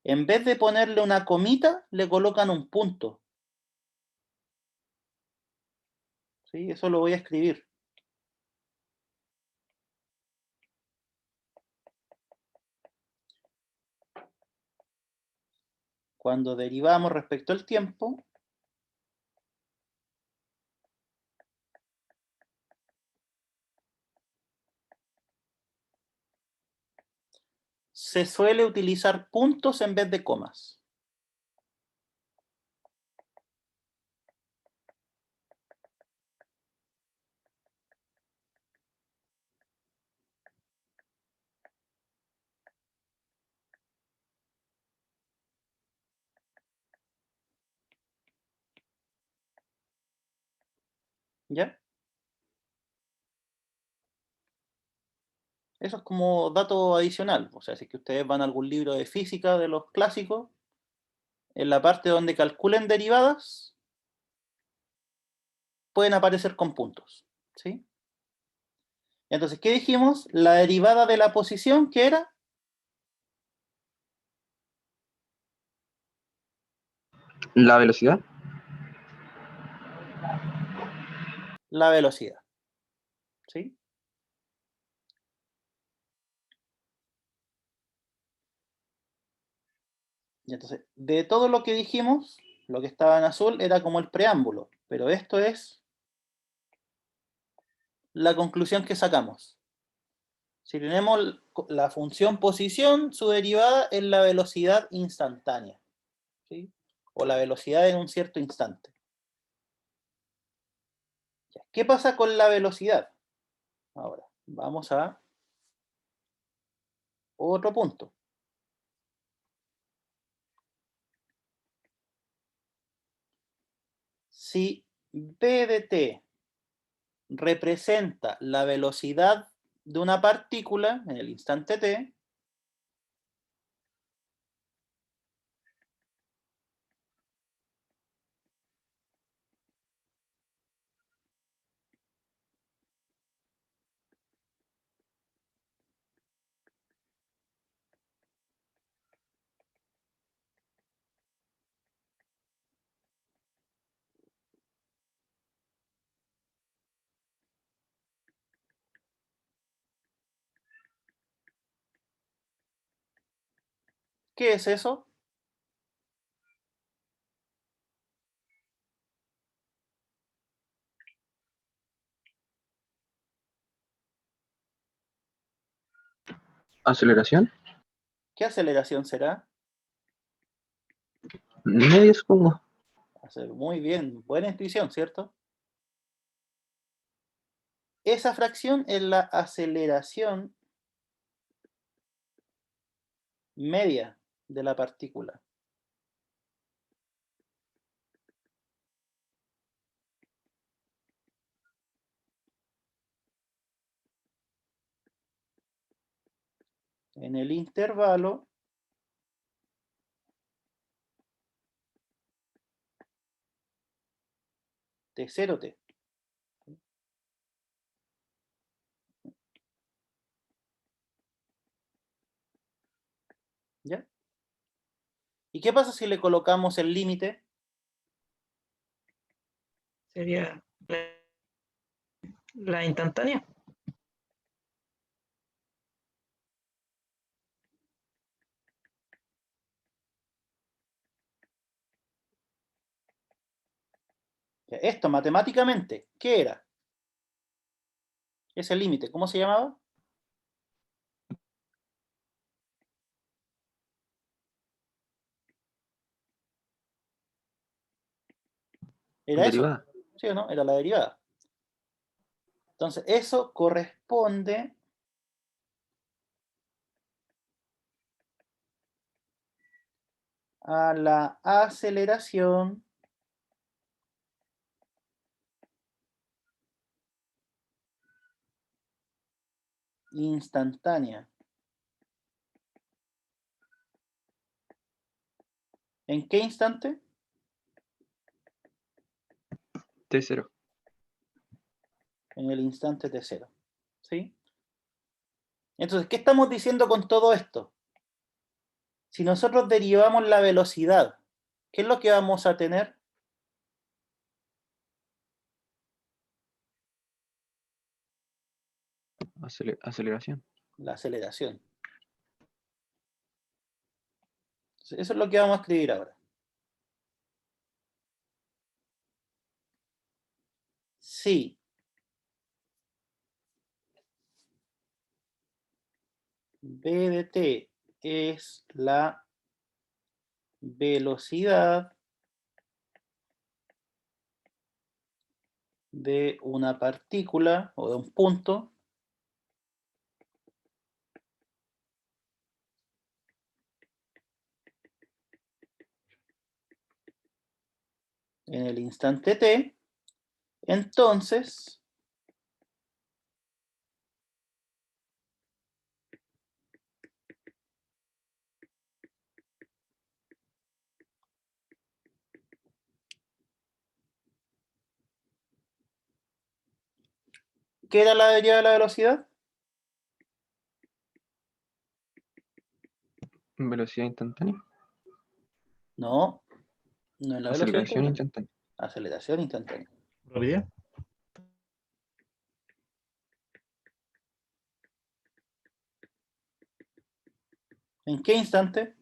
en vez de ponerle una comita, le colocan un punto. ¿Sí? Eso lo voy a escribir. Cuando derivamos respecto al tiempo, se suele utilizar puntos en vez de comas. ¿Ya? Eso es como dato adicional. O sea, si es que ustedes van a algún libro de física de los clásicos, en la parte donde calculen derivadas, pueden aparecer con puntos. ¿Sí? Entonces, ¿qué dijimos? La derivada de la posición, ¿qué era? La velocidad. La velocidad. ¿Sí? Y entonces, de todo lo que dijimos, lo que estaba en azul era como el preámbulo, pero esto es la conclusión que sacamos. Si tenemos la función posición, su derivada es la velocidad instantánea, ¿sí? O la velocidad en un cierto instante. ¿Qué pasa con la velocidad? Ahora, vamos a otro punto. Si b de t representa la velocidad de una partícula en el instante t, ¿qué es eso? Aceleración. ¿Qué aceleración será? Media, supongo. Muy bien, buena intuición, ¿cierto? Esa fracción es la aceleración media de la partícula. En el intervalo de 0t. ¿Ya? ¿Y qué pasa si le colocamos el límite? Sería la instantánea. Esto matemáticamente, ¿qué era? Ese límite, ¿cómo se llamaba? Era eso, Derivada. ¿sí o no? Era la derivada. Entonces, eso corresponde a la aceleración instantánea. ¿En qué instante? T0. En el instante t0. ¿Sí? Entonces, ¿qué estamos diciendo con todo esto? Si nosotros derivamos la velocidad, ¿qué es lo que vamos a tener? Aceleración. La aceleración. Eso es lo que vamos a escribir ahora. Sí. B de t es la velocidad de una partícula o de un punto en el instante t, entonces ¿qué era la derivada de la velocidad? Velocidad instantánea. No, no es la velocidad Aceleración instantánea. instantánea. Aceleración instantánea. Rapidez. ¿En qué instante?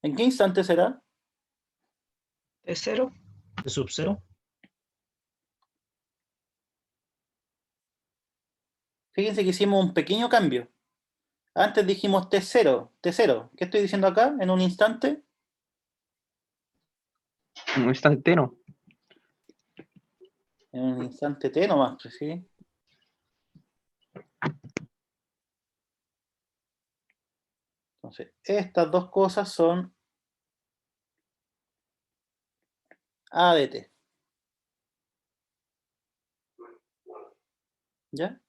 ¿En qué instante será? T0. De sub-0. Fíjense que hicimos un pequeño cambio. Antes dijimos T0, T0. ¿Qué estoy diciendo acá? En un instante. Un instante no. En un instante T nomás, pues, ¿sí? Entonces, estas dos cosas son A de T. ¿Ya?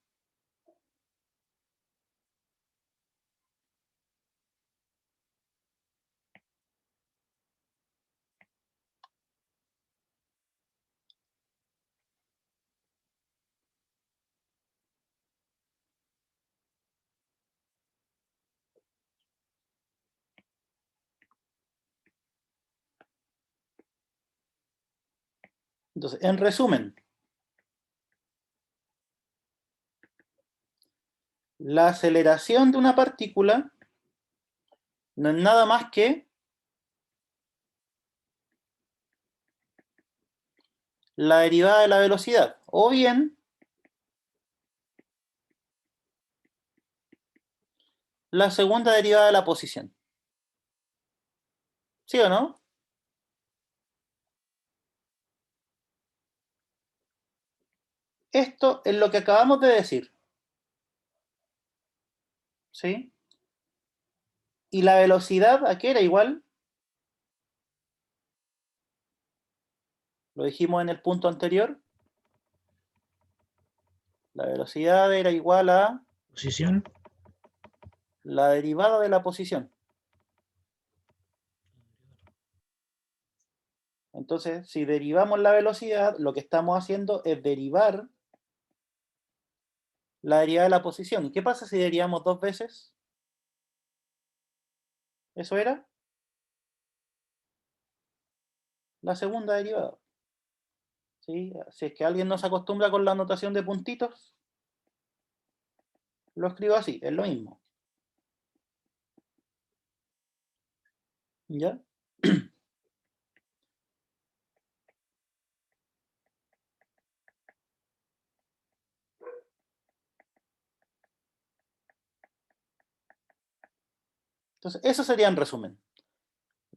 Entonces, en resumen, la aceleración de una partícula no es nada más que la derivada de la velocidad, o bien la segunda derivada de la posición. ¿Sí o no? Esto es lo que acabamos de decir. ¿Sí? ¿Y la velocidad a qué era igual? Lo dijimos en el punto anterior. La velocidad era igual a Posición. la derivada de la posición. Entonces, si derivamos la velocidad, lo que estamos haciendo es derivar la derivada de la posición. ¿Y qué pasa si derivamos dos veces? ¿Eso era? La segunda derivada. ¿Sí? Si es que alguien no se acostumbra con la notación de puntitos, lo escribo así, es lo mismo. ¿Ya? Entonces, eso sería en resumen.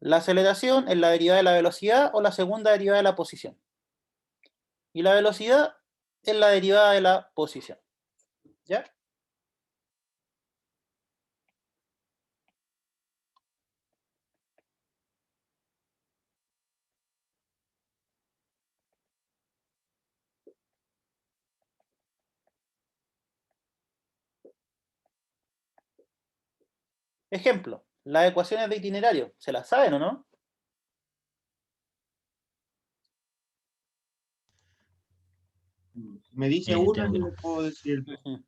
La aceleración es la derivada de la velocidad o la segunda derivada de la posición. Y la velocidad es la derivada de la posición. ¿Ya? Ejemplo, las ecuaciones de itinerario. ¿Se las saben o no? Me dice una, tengo que yo no. le puedo decir. Ujú.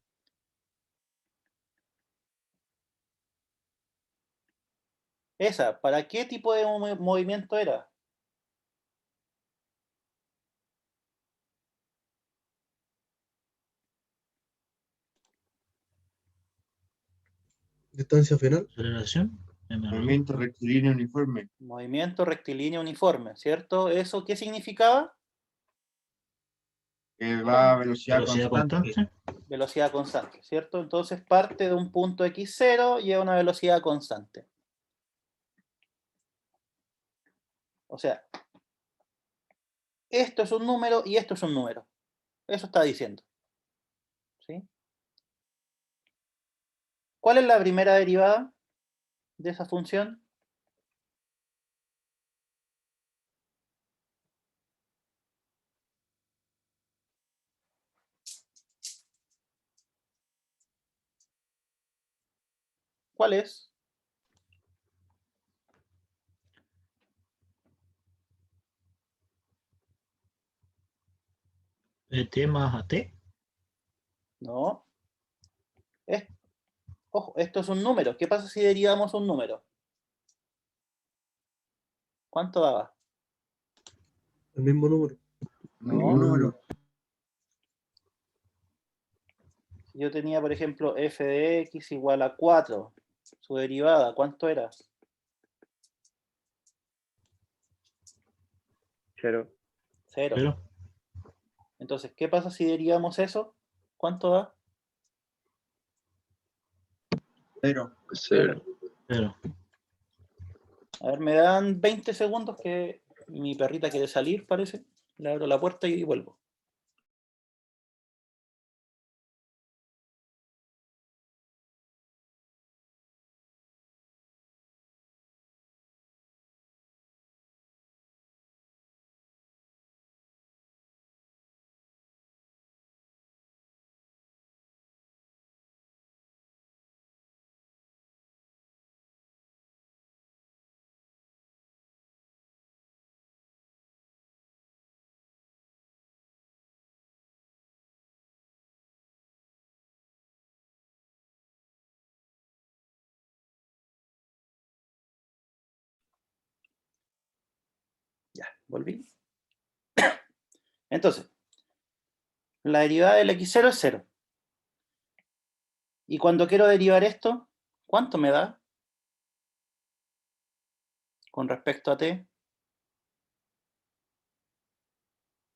Esa, ¿para qué tipo de movimiento era? Distancia final. Aceleración. MRU. Movimiento rectilíneo uniforme. Movimiento rectilíneo uniforme, ¿cierto? ¿Eso qué significaba? Que va a velocidad Velocidad constante. constante. Velocidad constante, ¿cierto? Entonces parte de un punto x0 y a una velocidad constante. O sea, esto es un número y esto es un número. Eso está diciendo. ¿Sí? ¿Cuál es la primera derivada de esa función? ¿Cuál es? T más AT. No. Ojo, esto es un número. ¿Qué pasa si derivamos un número? ¿Cuánto daba? El mismo número. Ningún número. Si yo tenía, por ejemplo, f de x igual a 4, su derivada, ¿cuánto era? 0. 0. Pero Entonces, ¿qué pasa si derivamos eso? ¿Cuánto da? 0. Cero. pero A ver, me dan 20 segundos que mi perrita quiere salir, parece. Le abro la puerta y vuelvo. Ya, volví. Entonces, la derivada del x0 es 0. Y cuando quiero derivar esto, ¿cuánto me da? Con respecto a t.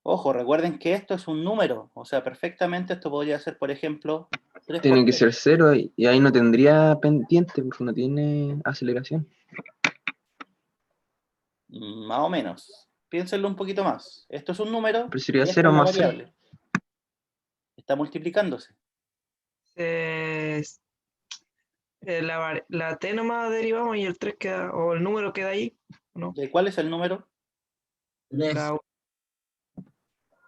Ojo, recuerden que esto es un número. O sea, perfectamente esto podría ser, por ejemplo, 3 por Tiene que 3. ser cero y ahí no tendría pendiente porque no tiene aceleración. Más o menos. Piénsenlo un poquito más. Esto es un número Pero sería y esto es cero una más cero. variable. Está multiplicándose. La T nomás derivamos y el 3 queda, o el número queda ahí, ¿no? ¿De cuál es el número? 3. Cada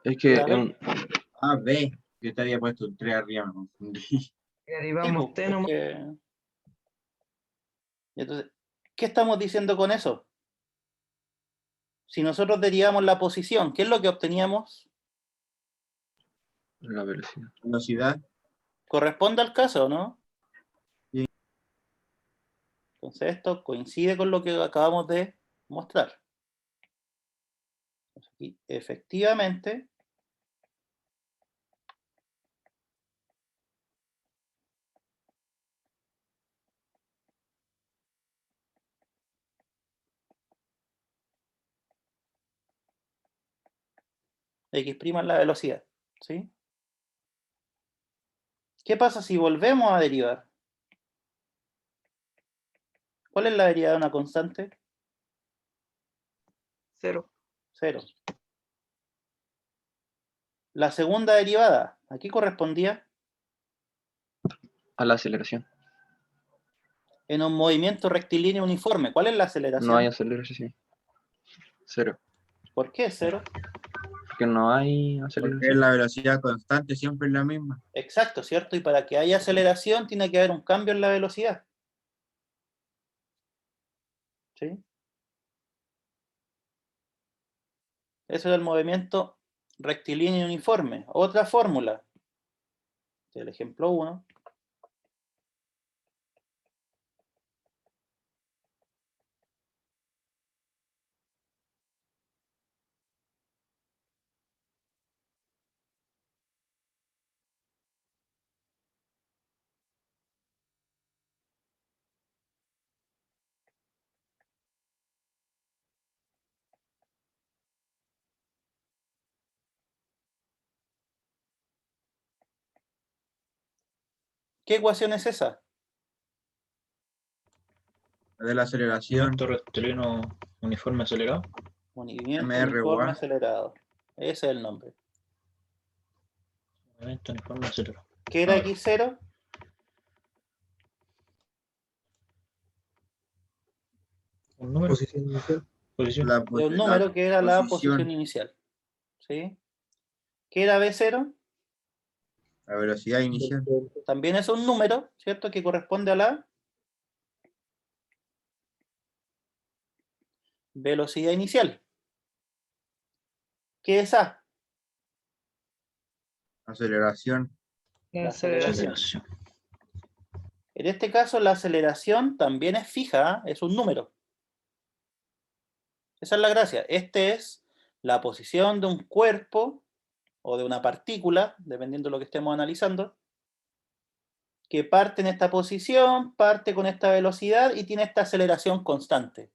Es que A ver. A, B. Yo te había puesto un 3 arriba, me confundí. derivamos T nomás. Y entonces, ¿qué estamos diciendo con eso? Si nosotros derivamos la posición, ¿qué es lo que obteníamos? la velocidad. Velocidad. ¿Corresponde al caso, no? Sí. Entonces esto coincide con lo que acabamos de mostrar. Aquí, efectivamente, x' es la velocidad, ¿sí? ¿Qué pasa si volvemos a derivar? ¿Cuál es la derivada de una constante? 0. 0. La segunda derivada, ¿a qué correspondía? A la aceleración. En un movimiento rectilíneo uniforme. ¿Cuál es la aceleración? No hay aceleración. 0. ¿Por qué 0? Porque no hay Porque aceleración. la velocidad constante siempre es la misma. Exacto, ¿cierto? Y para que haya aceleración tiene que haber un cambio en la velocidad. ¿Sí? Eso es el movimiento rectilíneo uniforme. Otra fórmula. El ejemplo 1. ¿Qué ecuación es esa? La de la aceleración, Movimiento rectilíneo uniforme acelerado. Movimiento MR uniforme UA. acelerado. Ese es el nombre. Movimiento uniforme acelerado. ¿Qué era A ver. X0? Un número. Posición inicial. Posición. La, De un la número que era la posición, posición inicial. ¿Sí? ¿Qué era B0? la velocidad inicial. También es un número, ¿cierto? Que corresponde a la velocidad inicial. ¿Qué es A? Aceleración. La aceleración. Aceleración. En este caso, la aceleración también es fija, ¿eh? Es un número. Esa es la gracia. Este es la posición de un cuerpo o de una partícula, dependiendo de lo que estemos analizando, que parte en esta posición, parte con esta velocidad y tiene esta aceleración constante.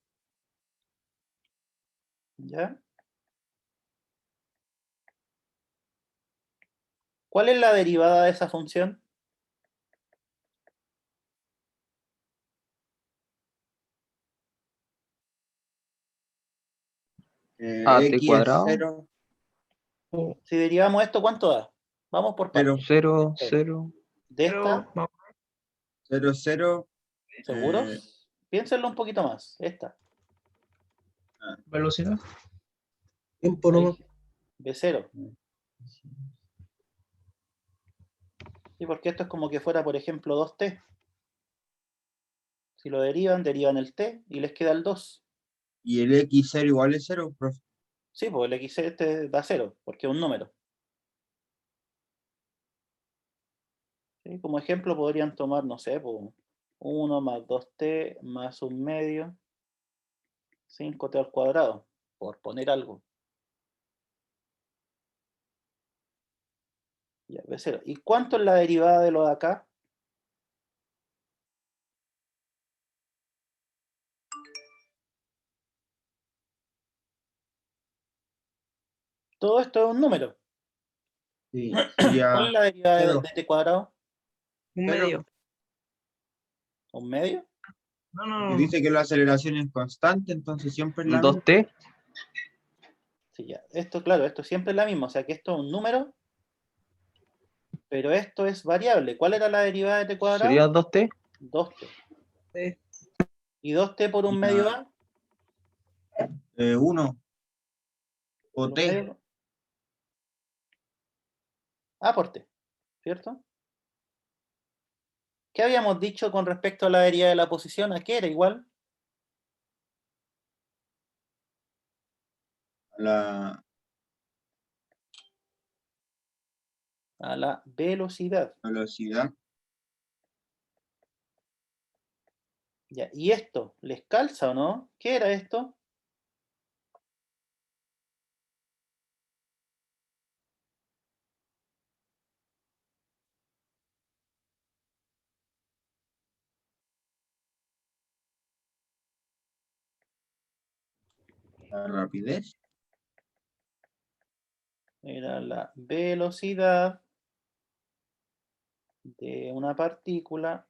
¿Ya? ¿Cuál es la derivada de esa función? AT X es cuadrado. 0, Si derivamos esto, ¿cuánto da? Vamos por Cero. partes. 0, 0. De esta, 0, 0. ¿seguros? Piénsenlo un poquito más. Esta. Velocidad. Tiempo nomás. B0. Sí, porque esto es como que fuera, por ejemplo, 2t. Si lo derivan el t y les queda el 2. Y el X0 igual es 0, profe. Sí, pues el x este da 0, porque es un número. ¿Sí? Como ejemplo podrían tomar, no sé, pues, 1 más 2t más un medio, 5t al cuadrado, por poner algo. Ya, B0. ¿Y cuánto es la derivada de lo de acá? Todo esto es un número. Sí, ¿Cuál sería es la derivada de 0. t cuadrado? Un Cero. medio. ¿Un medio? No, no, Porque no. dice que la aceleración es constante, entonces siempre es la misma. 2T. Sí, ya. Esto, claro, esto siempre es la misma. O sea que esto es un número, pero esto es variable. ¿Cuál era la derivada de t cuadrado? Sería 2T. 2t. Sí. ¿Y 2t por un Ya. medio a? 1 o ¿Por un T. medio? A por t, ¿cierto? ¿Qué habíamos dicho con respecto a la derivada de la posición? ¿A qué era igual? La A la velocidad. velocidad. Ya. ¿Y esto? ¿Les calza o no? ¿Qué era esto? La rapidez. Era la velocidad de una partícula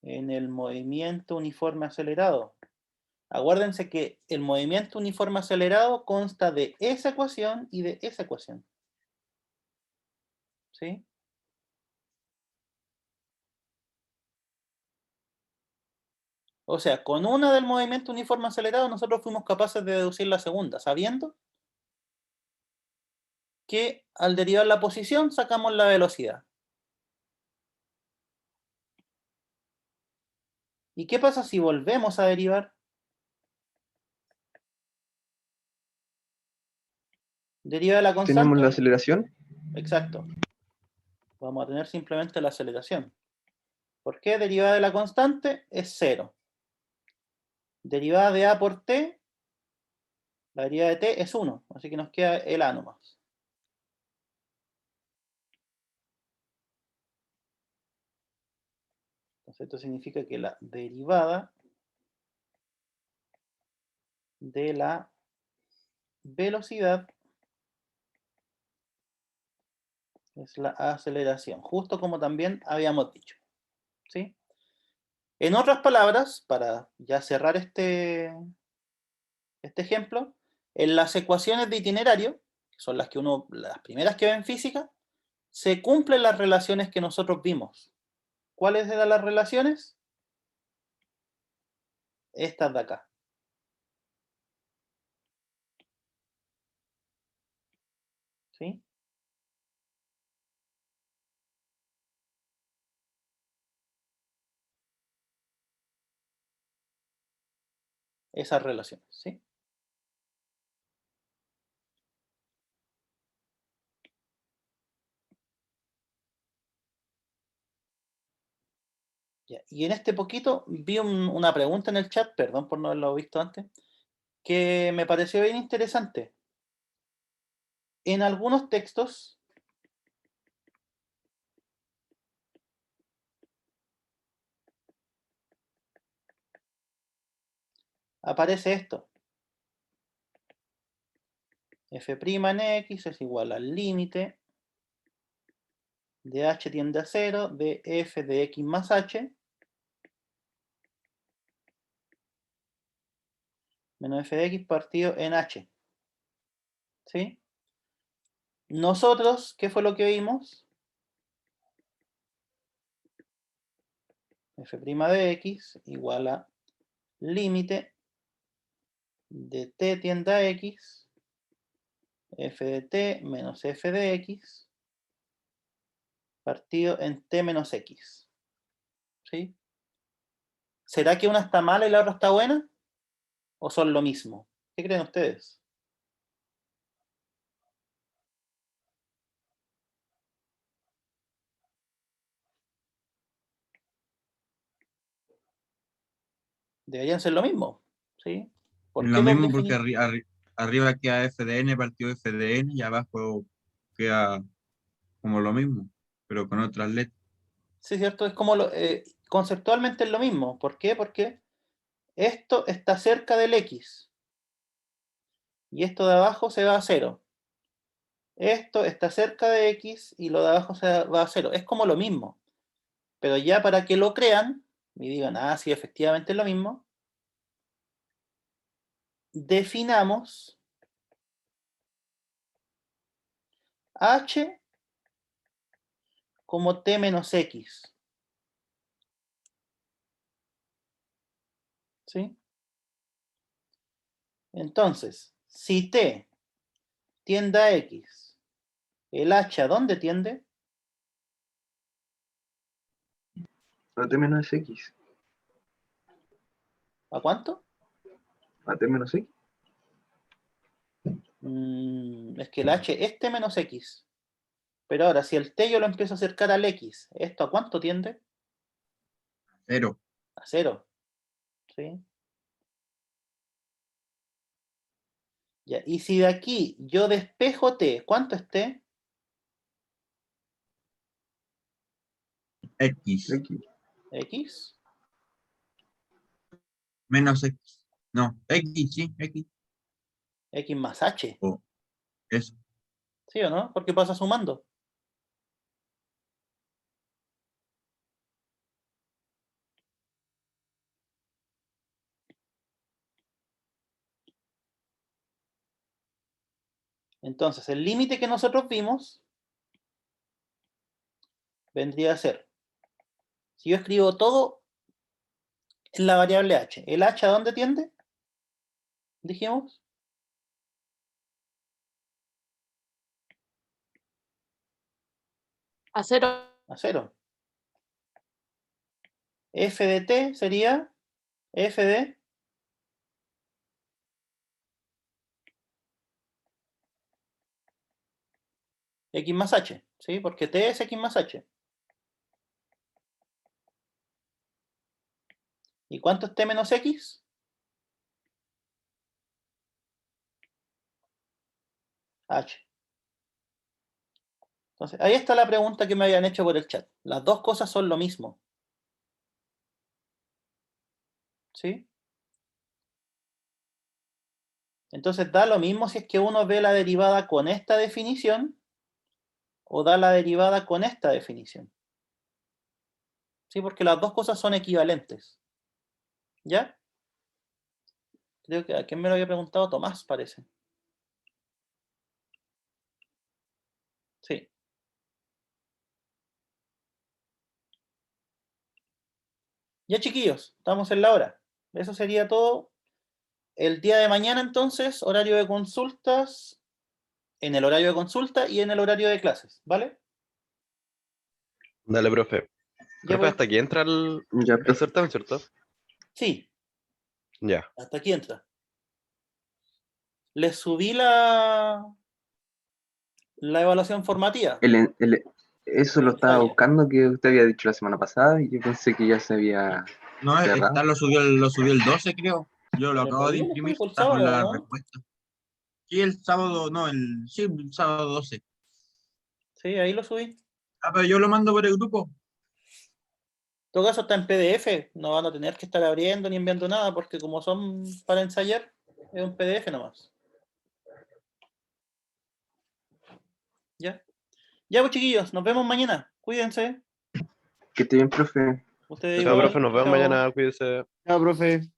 en el movimiento uniforme acelerado. Acuérdense que el movimiento uniforme acelerado consta de esa ecuación y de esa ecuación. ¿Sí? O sea, con una del movimiento uniforme acelerado nosotros fuimos capaces de deducir la segunda, sabiendo que al derivar la posición sacamos la velocidad. ¿Y qué pasa si volvemos a derivar? Deriva de la constante. Tenemos la aceleración. Exacto. Vamos a tener simplemente la aceleración. ¿Por qué? Derivada de la constante es 0. Derivada de A por T, la derivada de T es 1. Así que nos queda el A nomás. Entonces esto significa que la derivada de la velocidad es la aceleración, justo como también habíamos dicho. ¿Sí? En otras palabras, para ya cerrar este ejemplo, en las ecuaciones de itinerario, que son las primeras que ve en física, se cumplen las relaciones que nosotros vimos. ¿Cuáles eran las relaciones? Estas de acá. ¿Sí? Esas relaciones, ¿sí? Ya, y en este poquito vi una pregunta en el chat, perdón por no haberlo visto antes, que me pareció bien interesante. En algunos textos aparece esto. F' en X es igual al límite de h tiende a 0 de f de x más h menos f de x partido en h. ¿Sí? Nosotros, ¿qué fue lo que vimos? F' de x igual a límite de t tiende a x f de t menos f de x partido en t menos x. ¿Sí? ¿Será que una está mala y la otra está buena? ¿O son lo mismo? ¿Qué creen ustedes? Deberían ser lo mismo. ¿Sí? ¿Por Lo qué los mismo porque definimos? arriba queda f de n partido f de n y abajo queda como lo mismo, pero con otras letras. Sí, cierto, es como conceptualmente es lo mismo. ¿Por qué? Porque esto está cerca del x y esto de abajo se va a 0. Esto está cerca de x y lo de abajo se va a 0. Es como lo mismo. Pero ya para que lo crean y digan, ah, sí, efectivamente es lo mismo, definamos h como t menos x. ¿Sí? Entonces, si t tiende a x, ¿el h a dónde tiende? A t menos x. ¿A cuánto? A t menos x. Es que el h es t menos x. Pero ahora, si el t yo lo empiezo a acercar al x, ¿esto a cuánto tiende? 0. A 0. ¿Sí? Ya, y si de aquí yo despejo t, ¿cuánto es t? X. X. X. Menos X. No, X, sí, X. X más h. O eso. ¿Sí o no? Porque pasa sumando. Entonces, el límite que nosotros vimos vendría a ser, si yo escribo todo en la variable h, ¿el h a dónde tiende? Dijimos. A 0. A 0. F de t sería f de x más h, ¿sí? Porque t es x más h. ¿Y cuánto es t menos x? H. Entonces, ahí está la pregunta que me habían hecho por el chat. Las dos cosas son lo mismo. ¿Sí? Entonces, da lo mismo si es que uno ve la derivada con esta definición o da la derivada con esta definición. ¿Sí? Porque las dos cosas son equivalentes. ¿Ya? Creo que a quién me lo había preguntado, Tomás, parece. Sí. Ya, chiquillos, estamos en la hora. Eso sería todo. El día de mañana, entonces, horario de consultas, en el horario de consulta y en el horario de clases, ¿vale? Dale, profe. Ya Profe, voy. hasta aquí entra el Ya, profe. certamen, ¿cierto? Sí, Ya. hasta aquí entra. Les subí la evaluación formativa. Eso lo estaba buscando que usted había dicho la semana pasada y yo pensé que ya se había No, cerrado. está, lo subió el 12, creo. Yo lo Pero acabo de todavía no imprimir, fue el está con sábado, la ¿no? respuesta. Sí, el sábado, no, sí, el sábado 12. Sí, ahí lo subí. Ah, pero yo lo mando por el grupo. En todo caso está en PDF, no van a tener que estar abriendo ni enviando nada, porque como son para ensayar, es un PDF nomás. ¿Ya? Ya, pues chiquillos, nos vemos mañana. Cuídense. Que esté bien, profe. Ustedes Chao, igual. profe, nos vemos Chao. mañana, cuídese. Chao, profe.